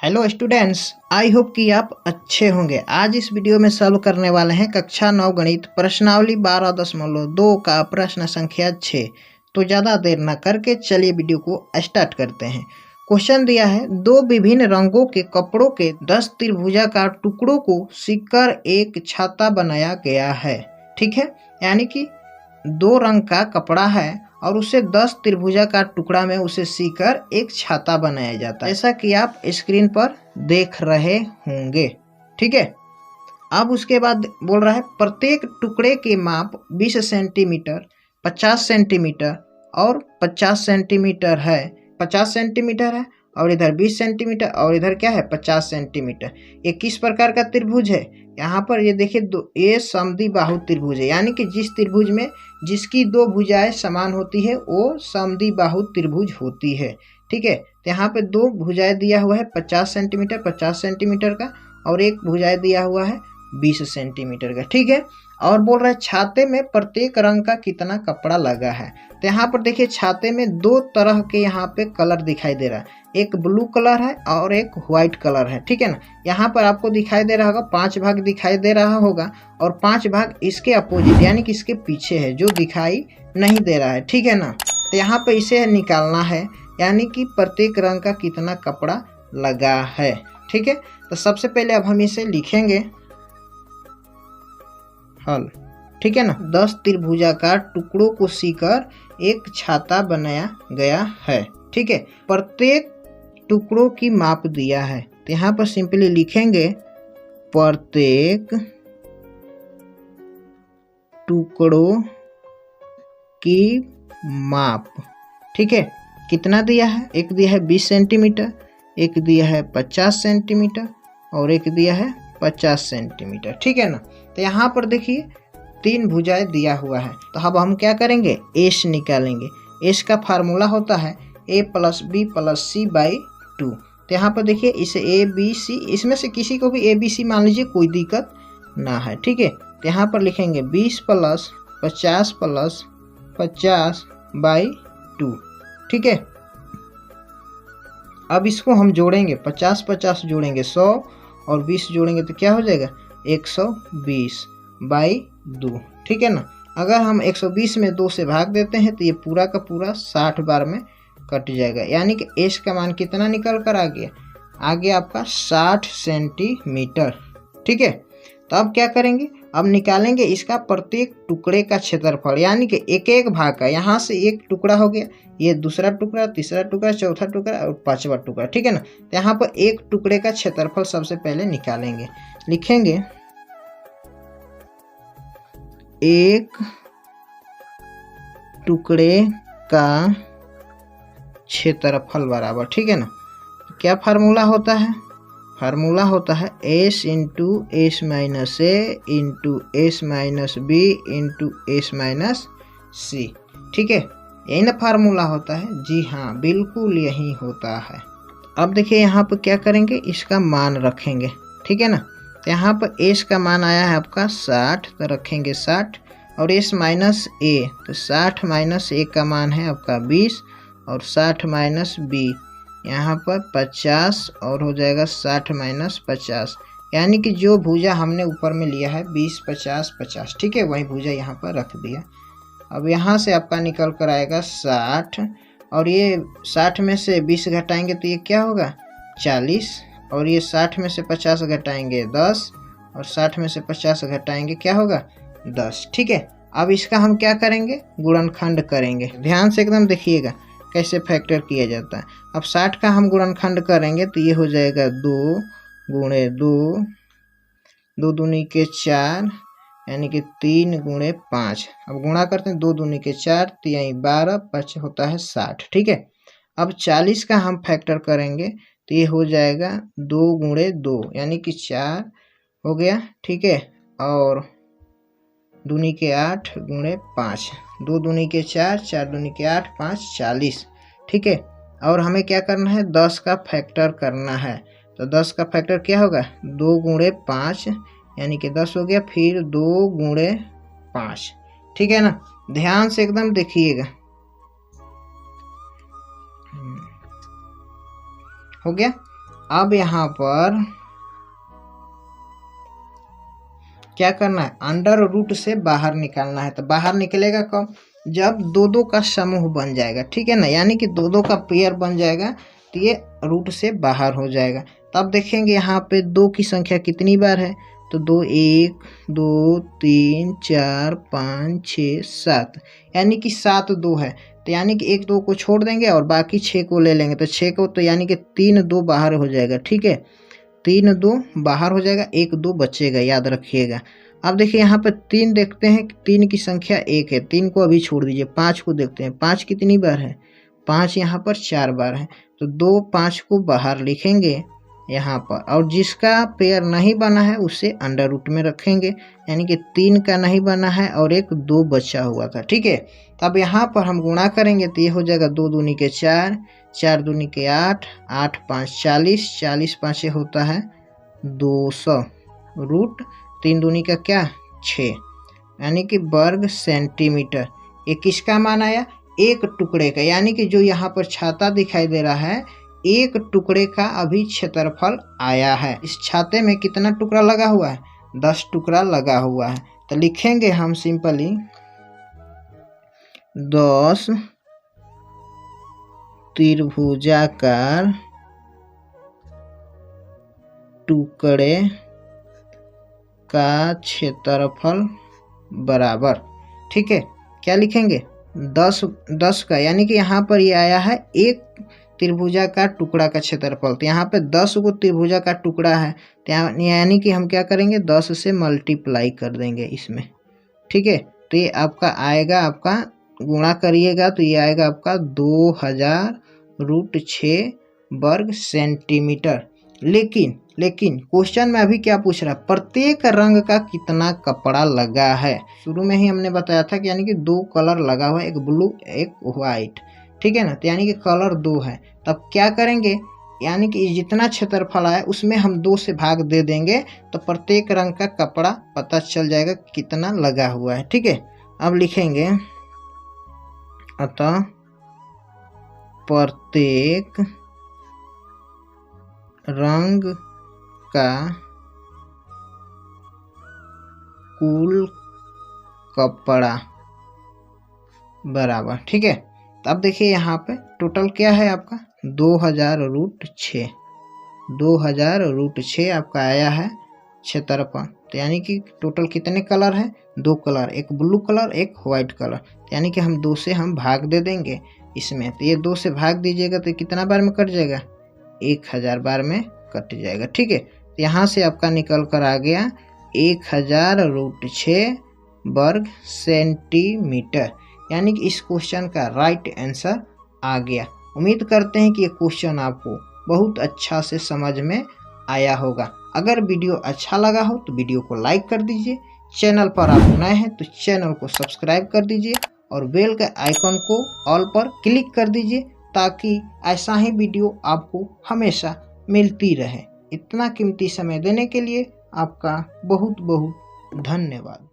Hello students, I hope कि आप अच्छे होंगे। आज इस वीडियो में सॉल्व करने वाले हैं कक्षा 9 गणित प्रश्नावली 12.2 का प्रश्न संख्या 6। तो ज़्यादा देर न करके चलिए वीडियो को स्टार्ट करते हैं। क्वेश्चन दिया है, दो विभिन्न रंगों के कपड़ों के 10 त्रिभुजाकार टुकड़ों को सीकर एक छाता बनाया गया है। ठीक है, यानी कि दो रंग का कपड़ा है और उसे 10 त्रिभुजाकार टुकड़ा में उसे सीकर एक छाता बनाया जाता है, जैसा कि आप स्क्रीन पर देख रहे होंगे। ठीक है, अब उसके बाद बोल रहा है प्रत्येक टुकड़े के माप 20 सेंटीमीटर, 50 सेंटीमीटर और 50 सेंटीमीटर है। 50 सेंटीमीटर है और इधर 20 सेंटीमीटर और इधर क्या है 50 सेंटीमीटर। ये किस प्रकार का त्रिभुज है? यहाँ पर ये देखिए, ये समद्विबाहु त्रिभुज है, यानी कि जिस त्रिभुज में जिसकी दो भुजाएं समान होती है वो समद्विबाहु त्रिभुज होती है। ठीक है, तो यहाँ पे दो भुजाएं दिया हुआ है 50 सेंटीमीटर 50 सेंटीमीटर का और एक भुजाएं दिया हुआ है 20 सेंटीमीटर का। ठीक है, और बोल रहा है छाते में प्रत्येक रंग का कितना कपड़ा लगा है। तो यहाँ पर देखिए, छाते में दो तरह के यहाँ पे कलर दिखाई दे रहा है, एक ब्लू कलर है और एक व्हाइट कलर है। ठीक है ना, यहाँ पर आपको दिखाई दे रहा होगा 5 भाग दिखाई दे रहा होगा और 5 भाग इसके अपोजिट यानी कि इसके पीछे है जो दिखाई नहीं दे रहा है। ठीक है ना, तो यहाँ पे इसे निकालना है, यानी कि प्रत्येक रंग का कितना कपड़ा लगा है। ठीक है, तो सबसे पहले अब हम इसे लिखेंगे हल। ठीक है ना, 10 त्रिभुजाकार टुकड़ों को सीकर एक छाता बनाया गया है। ठीक है, प्रत्येक टुकड़ों की माप दिया है, तो यहाँ पर सिंपली लिखेंगे प्रत्येक टुकड़ों की माप। ठीक है, कितना दिया है? एक दिया है 20 सेंटीमीटर, एक दिया है 50 सेंटीमीटर और एक दिया है 50 सेंटीमीटर। ठीक है ना, तो यहाँ पर देखिए 3 भुजाएं दिया हुआ है। तो अब हम क्या करेंगे, एस निकालेंगे। एस का फार्मूला होता है a + b + c/2। तो यहाँ पर देखिए, इसे ए बी सी, इसमें से किसी को भी ABC मान लीजिए, कोई दिक्कत ना है। ठीक है, तो यहाँ पर लिखेंगे 20 + 50 + 50/2। ठीक है, अब इसको हम जोड़ेंगे, 50 जोड़ेंगे 100 और 20 जोड़ेंगे तो क्या हो जाएगा 120/2। ठीक है ना, अगर हम 120 में 2 से भाग देते हैं तो ये पूरा का पूरा 60 बार में कट जाएगा, यानी कि एस का मान कितना निकल कर आ गया आपका 60 सेंटीमीटर। ठीक है, तो अब क्या करेंगे, अब निकालेंगे इसका प्रत्येक टुकड़े का क्षेत्रफल, यानी कि एक एक भाग का। यहाँ से एक टुकड़ा हो गया, ये दूसरा टुकड़ा, तीसरा टुकड़ा, चौथा टुकड़ा और 5वां टुकड़ा। ठीक है ना, तो यहाँ पर एक टुकड़े का क्षेत्रफल सबसे पहले निकालेंगे। लिखेंगे एक टुकड़े का क्षेत्रफल बराबर। ठीक है ना, क्या फार्मूला होता है? फार्मूला होता है s × s - a × s - b × s - c। ठीक है, यही ना फार्मूला होता है? जी हाँ, बिल्कुल यही होता है। अब देखिए यहाँ पर क्या करेंगे, इसका मान रखेंगे। ठीक है ना, तो यहाँ पर s का मान आया है आपका 60, तो रखेंगे 60 और s - a, तो 60 - a का मान है आपका 20 और 60 - b यहाँ पर 50 और हो जाएगा 60 - 50, यानी कि जो भुजा हमने ऊपर में लिया है 20 50 50। ठीक है, वही भुजा यहाँ पर रख दिया। अब यहाँ से आपका निकल कर आएगा 60 और ये 60 में से 20 घटाएंगे तो ये क्या होगा 40 और ये 60 में से 50 घटाएंगे 10 और 60 में से 50 घटाएंगे क्या होगा 10। ठीक है, अब इसका हम क्या करेंगे, गुणनखंड करेंगे। ध्यान से एकदम देखिएगा कैसे फैक्टर किया जाता है। अब 60 का हम गुणनखंड करेंगे तो ये हो जाएगा 2 × 2, 2 दूनी के 4 यानी कि 3 × 5। अब गुणा करते हैं, 2 दूनी के 4, 3 12, 5 होता है 60। ठीक है, अब 40 का हम फैक्टर करेंगे तो ये हो जाएगा 2 × 2 यानी कि 4 हो गया। ठीक है, और दूनी के 8 × 5, 2 दूनी के 4, 4 दूनी के 8, 5 40। ठीक है, और हमें क्या करना है, 10 का फैक्टर करना है। तो 10 का फैक्टर क्या होगा 2 × 5 यानी कि 10 हो गया, फिर 2 × 5। ठीक है ना, ध्यान से एकदम देखिएगा। हो गया। अब यहाँ पर क्या करना है, अंडर रूट से बाहर निकालना है। तो बाहर निकलेगा कब, जब दो दो का समूह बन जाएगा, ठीक है ना, यानी कि दो दो का पेयर बन जाएगा तो ये रूट से बाहर हो जाएगा। तब देखेंगे यहाँ पे दो की संख्या कितनी बार है, तो 2 1 2 3 4 5 6 7, यानी कि 7 2 है। तो यानी कि 1 2 को छोड़ देंगे और बाकी 6 को ले लेंगे। तो 6 को तो यानी कि 3 2 बाहर हो जाएगा, ठीक है, 3 2 बाहर हो जाएगा, 1 2 बचेगा, याद रखिएगा। अब देखिए यहाँ पे 3 देखते हैं, 3 की संख्या 1 है, 3 को अभी छोड़ दीजिए। 5 को देखते हैं, 5 कितनी बार है, 5 यहाँ पर 4 बार है। तो 2 5 को बाहर लिखेंगे यहाँ पर, और जिसका पेयर नहीं बना है उसे अंडर रूट में रखेंगे, यानी कि 3 का नहीं बना है और 1 2 बचा हुआ था, ठीक है। तब यहाँ पर हम गुणा करेंगे तो ये हो जाएगा 2 दूनी के 4, 4 दूनी के 8, 8 5 40, 40 5 होता है 200, रूट 3 दूनी का क्या 6, यानी कि वर्ग सेंटीमीटर। ये किसका मान आया, एक टुकड़े का, यानी कि जो यहाँ पर छाता दिखाई दे रहा है, एक टुकड़े का अभी क्षेत्रफल आया है। इस छाते में कितना टुकड़ा लगा हुआ है, 10 टुकड़ा लगा हुआ है। तो लिखेंगे हम सिंपली 10 त्रिभुजाकार टुकड़े का क्षेत्रफल बराबर, ठीक है, क्या लिखेंगे 10 का, यानी कि यहाँ पर ये आया है एक त्रिभुजा का टुकड़ा का क्षेत्रफल। तो यहाँ पे 10 को त्रिभुजा का टुकड़ा है, यानी कि हम क्या करेंगे 10 से मल्टीप्लाई कर देंगे इसमें, ठीक है। तो ये आपका आएगा, आपका गुणा करिएगा तो ये आएगा आपका 2000√6 वर्ग सेंटीमीटर। लेकिन क्वेश्चन में अभी क्या पूछ रहा है, प्रत्येक रंग का कितना कपड़ा लगा है। शुरू में ही हमने बताया था कि यानी कि 2 कलर लगा हुआ है, एक ब्लू एक व्हाइट, ठीक है ना, तो यानी कि कलर 2 है। तब क्या करेंगे, यानी कि जितना क्षेत्रफल आया उसमें हम 2 से भाग दे देंगे, तो प्रत्येक रंग का कपड़ा पता चल जाएगा कितना लगा हुआ है, ठीक है। अब लिखेंगे अतः प्रत्येक रंग का कुल कपड़ा बराबर, ठीक है। तो अब देखिए यहाँ पे टोटल क्या है आपका 2000√6, 2000√6 आपका आया है क्षेत्रफल। तो यानी कि टोटल कितने कलर है, 2 कलर, एक ब्लू कलर एक वाइट कलर, तो यानी कि हम 2 से हम भाग दे देंगे इसमें। तो ये 2 से भाग दीजिएगा तो कितना बार में कट जाएगा, 1000 बार में कट जाएगा, ठीक है। तो यहाँ से आपका निकल कर आ गया 1000√6 वर्ग सेंटीमीटर, यानी कि इस क्वेश्चन का राइट आंसर आ गया। उम्मीद करते हैं कि ये क्वेश्चन आपको बहुत अच्छा से समझ में आया होगा। अगर वीडियो अच्छा लगा हो तो वीडियो को लाइक कर दीजिए, चैनल पर आप नए हैं तो चैनल को सब्सक्राइब कर दीजिए और बेल के आइकन को ऑल पर क्लिक कर दीजिए, ताकि ऐसा ही वीडियो आपको हमेशा मिलती रहे। इतना कीमती समय देने के लिए आपका बहुत बहुत धन्यवाद।